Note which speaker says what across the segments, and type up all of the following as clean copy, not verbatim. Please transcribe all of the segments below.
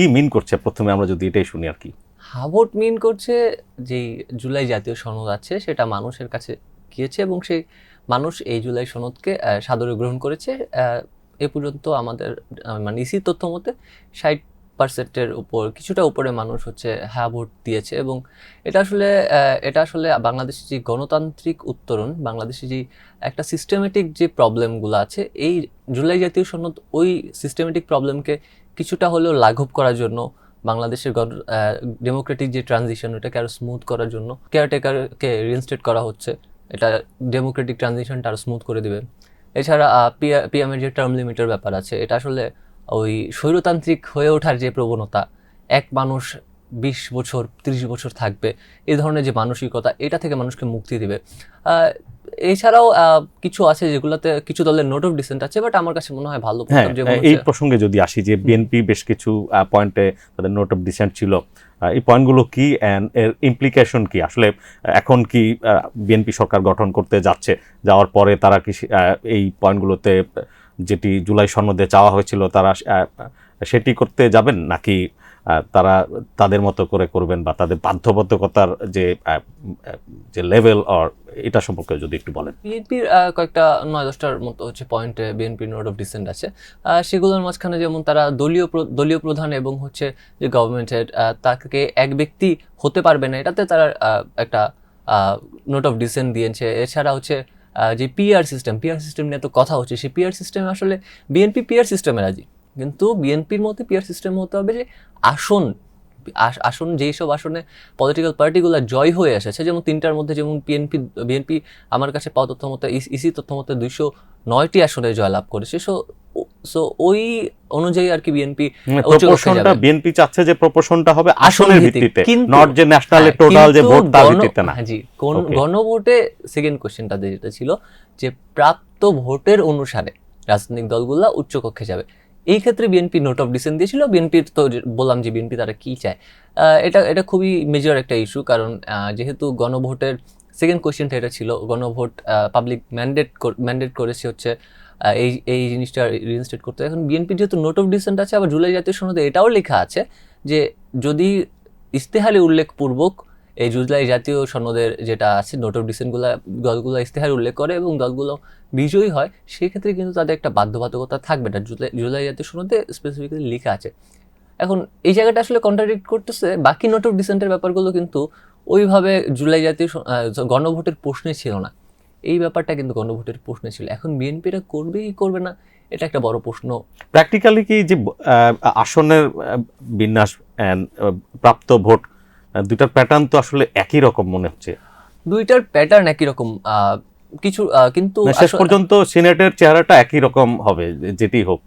Speaker 1: কি মিন করছে প্রথমে আমরা যদি এটাই শুনি আর কি।
Speaker 2: হা ভোট মিন করছে যেই জুলাই জাতীয় সনদ আছে সেটা মানুষের কাছে গিয়েছে এবং সেই মানুষ এই জুলাই সনদকে সাদরে গ্রহণ করেছে। এ পর্যন্ত আমাদের মানে ইসির তথ্য মতে 60%-এর উপর কিছুটা উপরে মানুষ হচ্ছে হ্যাঁ ভোট দিয়েছে এবং এটা আসলে বাংলাদেশের যে গণতান্ত্রিক উত্তরণ, বাংলাদেশে যে একটা সিস্টেমেটিক যে প্রবলেমগুলো আছে, এই জুলাই জাতীয় সনদ ওই সিস্টেমেটিক প্রবলেমকে কিছুটা হলেও লাঘব করার জন্য, বাংলাদেশের ডেমোক্রেটিক যে ট্রানজিশন ওটাকে আরো স্মুথ করার জন্য কেয়ারটেকারকে রিইনস্টেট করা হচ্ছে। এটা ডেমোক্রেটিক ট্রানজিশনটা আরো স্মুথ করে দিবে। এছাড়া পিএমের যে টার্ম লিমিটের ব্যাপার আছে, এটা আসলে ওই স্বৈরতান্ত্রিক হয়ে ওঠার যে প্রবণতা, এক মানুষ 20 বছর 30 বছর থাকবে, এই ধরনের যে মানসিকতা, এটা থেকে মানুষকে মুক্তি দিবে। এছাড়াও কিছু আছে যেগুলোতে কিছু দলের নোট অফ ডিসেন্ট আছে, বাট আমার কাছে মনে হয় ভালো।
Speaker 1: এই প্রসঙ্গে যদি আসি যে বিএনপি বেশ কিছু পয়েন্টে তাদের নোট অফ ডিসেন্ট ছিল, এই পয়েন্টগুলো কি এন্ড এর ইমপ্লিকেশন কি? আসলে এখন কি বিএনপি সরকার গঠন করতে যাওয়ার পরে তারা কি এই পয়েন্টগুলোতে যেটি জুলাই সনদে চাওয়া হয়েছিল তারা সেটি করতে যাবেন, নাকি তারা তাদের মতো করে করবেন, বা তাদের বাধ্যবাধকতার যে লেভেল আর এটা সম্পর্কে যদি একটু বলেন।
Speaker 2: বিএনপির কয়েকটা 9-10টার মতো হচ্ছে পয়েন্টে বিএনপির নোট অফ ডিসেন্ট আছে। সেগুলোর মাঝখানে যেমন তারা দলীয় প্রধান এবং হচ্ছে যে গভর্নমেন্টের তাকে এক ব্যক্তি হতে পারবে না, এটাতে তারা একটা নোট অফ ডিসেন্ট দিয়েছে। এছাড়া হচ্ছে যে পিআর সিস্টেম নিয়ে তো কথা হচ্ছে, সেই পিআর সিস্টেমে আসলে বিএনপি পিআর সিস্টেমে রাজি, কিন্তু বিএনপির মতে পিআর সিস্টেম হতে হবে যে আসন যেই সব আসনে পলিটিক্যাল পার্টিগুলো জয় হয়ে এসেছে, যেমন 3টার মধ্যে যেমন বিএনপি আমার কাছে পাওয়া তথ্য মতে, ইসি তথ্য মতে 209টি আসনে জয়লাভ করেছে। সো ওই অনুযায়ী আর কি
Speaker 1: বিএনপি চাচ্ছে যে প্রপোর্শনটা হবে আসনের ভিত্তিতে, নট যে ন্যাশনালে টোটাল যে ভোট তার ভিত্তিতে না।
Speaker 2: জি, গণভোটে সেকেন্ড কোশ্চেনটা যেটা ছিল যে প্রাপ্ত ভোটের অনুসারে রাজনৈতিক দলগুলো উচ্চকক্ষে যাবে। এই ক্ষেত্রে বিএনপি নোট অফ ডিসেন্ট দিয়েছিল। বিএনপির তো বললাম যে বিএনপি তারা কি চায়, এটা খুবই মেজর একটা ইস্যু, কারণ যেহেতু গণভোটের সেকেন্ড কোয়েশ্চেনটা এটা ছিল, গণভোট পাবলিক ম্যান্ডেট করেছে হচ্ছে এই জিনিসটা রিইনস্টেট করতে। এখন বিএনপির যেহেতু নোট অফ ডিসেন্ট আছে, আবার জুলাই জাতীয় সনদে এটাও লেখা আছে যে যদি ইস্তেহারে উল্লেখপূর্বক এই জুলাই জাতীয় সনদের যেটা আছে নোট অফ ডিসেন্টগুলো দলগুলো ইস্তেহারে উল্লেখ করে এবং দলগুলো বিজয়ী হয়, সেক্ষেত্রে কিন্তু তাদের একটা বাধ্যবাধকতা থাকবে না, জুলাই জাতীয় সনদে স্পেসিফিক্যালি লেখা আছে। এখন এই জায়গাটা আসলে কন্ট্রাডিক্ট করতেছে বাকি নোট অফ ডিসেন্টের ব্যাপারগুলো, কিন্তু ওইভাবে জুলাই জাতীয় গণভোটের প্রশ্নে ছিল না। এই ব্যাপারটা কিন্তু গণভোটের প্রশ্নে ছিল। এখন বিএনপিরা করবে না, এটা একটা বড় প্রশ্ন।
Speaker 1: প্র্যাকটিক্যালি কি যে আসনের বিন্যাস প্রাপ্ত ভোট দুইটার প্যাটার্ন তো আসলে একই রকম মনে হচ্ছে।
Speaker 2: দুইটার প্যাটার্ন একই রকম কিছু, কিন্তু
Speaker 1: শেষ পর্যন্ত সিনেটের চেহারাটা একই রকম হবে যেটি হোক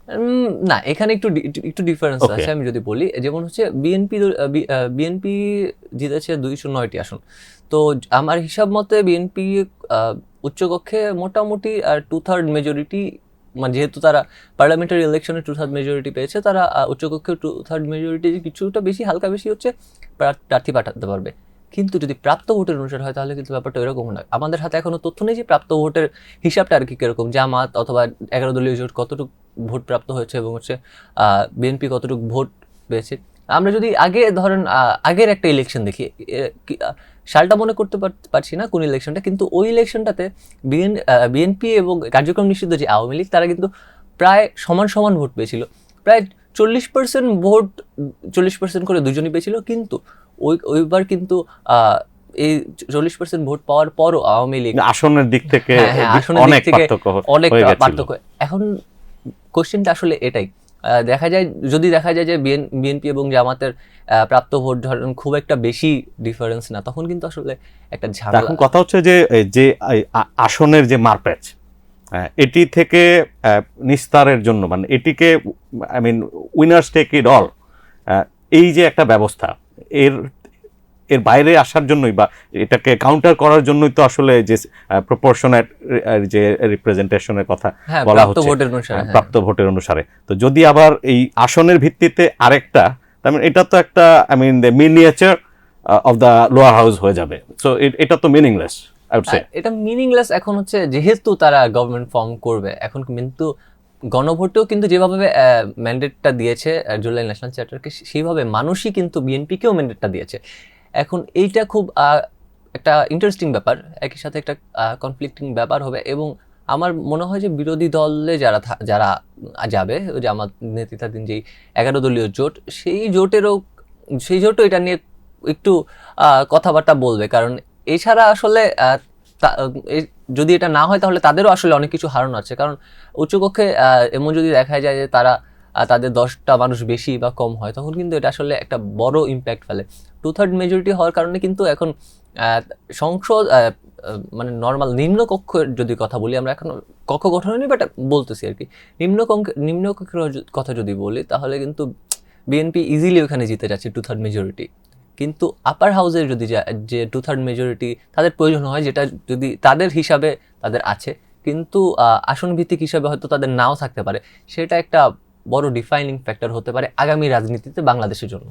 Speaker 2: না, এখানে একটু ডিফারেন্স আছে। আমি যদি বলি, যেমন হচ্ছে বিএনপি জিতেছে 209টি আসন, তো আমার হিসাব মতে বিএনপি উচ্চকক্ষে মোটামুটি 2/3 মেজরিটি, মানে যেহেতু তারা পার্লামেন্টারি ইলেকশনে 2/3 মেজরিটি পেয়েছে, তারা উচ্চকক্ষে 2/3 মেজরিটি কিছুটা বেশি, হালকা বেশি হচ্ছে প্রার্থী পাঠাতে পারবে। কিন্তু যদি প্রাপ্ত ভোটের অনুসারে হয় তাহলে কিন্তু ব্যাপারটা এরকম না। আমাদের হাতে এখনো তথ্য নেই যে প্রাপ্ত ভোটের হিসাবটা আর কি কিরকম, জামাত অথবা 11 দলীয় জোট কতটুকু ভোট প্রাপ্ত হয়েছে এবং হচ্ছে বিএনপি কতটুকু ভোট পেয়েছে। আমরা যদি আগের একটা ইলেকশন দেখি, সালটা মনে করতে পারছি না কোন ইলেকশনটা, কিন্তু ওই ইলেকশনটাতে বিএনপি এবং কার্যক্রম নিষিদ্ধ যে আওয়ামী লীগ, তারা কিন্তু প্রায় সমান ভোট পেয়েছিল, প্রায় 40% ভোট, 40% করে দুজনই পেয়েছিল। কিন্তু ওইবার কিন্তু এই 40% ভোট পাওয়ার পরও আওয়ামী লীগ
Speaker 1: আসনের দিক থেকে অনেক পার্থক্য।
Speaker 2: এখন কোশ্চেনটা আসলে এটাই, যদি দেখা যায় যে বিএনপি এবং জামাতের প্রাপ্ত ভোট ধরেন খুব একটা বেশি ডিফারেন্স না, তখন কিন্তু আসলে একটা ঝামেলা।
Speaker 1: এখন কথা হচ্ছে যে আসনের যে মারপ্যাচ, এটি থেকে নিস্তারের জন্য, মানে এটিকে উইনার্স টেক ইট অল, এই যে একটা ব্যবস্থা, এর বাইরে আসার জন্যই বা এটাকে কাউন্টার করার জন্যই তো আসলে যে প্রপোর্শনেট যে রিপ্রেজেন্টেশনের কথা বলা হচ্ছে প্রাপ্ত ভোটের অনুসারে। তো যদি আবার এই আসনের ভিত্তিতে আরেকটা, এটা তো একটা miniature of the lower house হয়ে যাবে। সো এটা তো মিনিংলেস, আই উড সে।
Speaker 2: এটা মিনিংলেস এখন হচ্ছে যেহেতু তারা গভর্নমেন্ট ফর্ম করবে, এখন কিন্তু গণভোটেও কিন্তু যেভাবে ম্যান্ডেটটা দিয়েছে জুলাই ন্যাশনাল চার্টারকে, সেইভাবে মানুষই কিন্তু বিএনপিকেও ম্যান্ডেটটা দিয়েছে। এখন এইটা খুব একটা ইন্টারেস্টিং ব্যাপার, একই সাথে একটা কনফ্লিক্টিং ব্যাপার হবে। এবং আমার মনে হয় যে বিরোধী দলে যারা যাবে, ওই যে আমার নেতৃত্বাধীন যেই 11 দলীয় জোট, সেই জোটও এটা নিয়ে একটু কথাবার্তা বলবে, কারণ এছাড়া আসলে যদি এটা না হয় তাহলে তাদেরও আসলে অনেক কিছু হারানো আছে। কারণ উচ্চকক্ষে এমন যদি দেখা যায় যে তাদের 10টা মানুষ বেশি বা কম হয়, তখন কিন্তু এটা আসলে একটা বড় ইম্প্যাক্ট ফেলে। 2/3 মেজরিটি হওয়ার কারণে কিন্তু এখন সংসদ মানে নর্মাল নিম্নকক্ষের যদি কথা বলি, আমরা এখন কক্ষ গঠন নিয়ে বাট বলতেছি আর কি, নিম্নকক্ষের কথা যদি বলি, তাহলে কিন্তু বিএনপি ইজিলি ওখানে জিতে যাচ্ছে 2/3 মেজরিটি। কিন্তু আপার হাউসের যদি যে 2/3 মেজরিটি তাদের প্রয়োজন হয়, যেটা যদি তাদের হিসাবে তাদের আছে, কিন্তু আসন ভিত্তিক হিসাবে হয়তো তাদের নাও থাকতে পারে, সেটা একটা বড় ডিফাইনিং ফ্যাক্টর হতে পারে আগামী রাজনীতিতে বাংলাদেশের জন্য।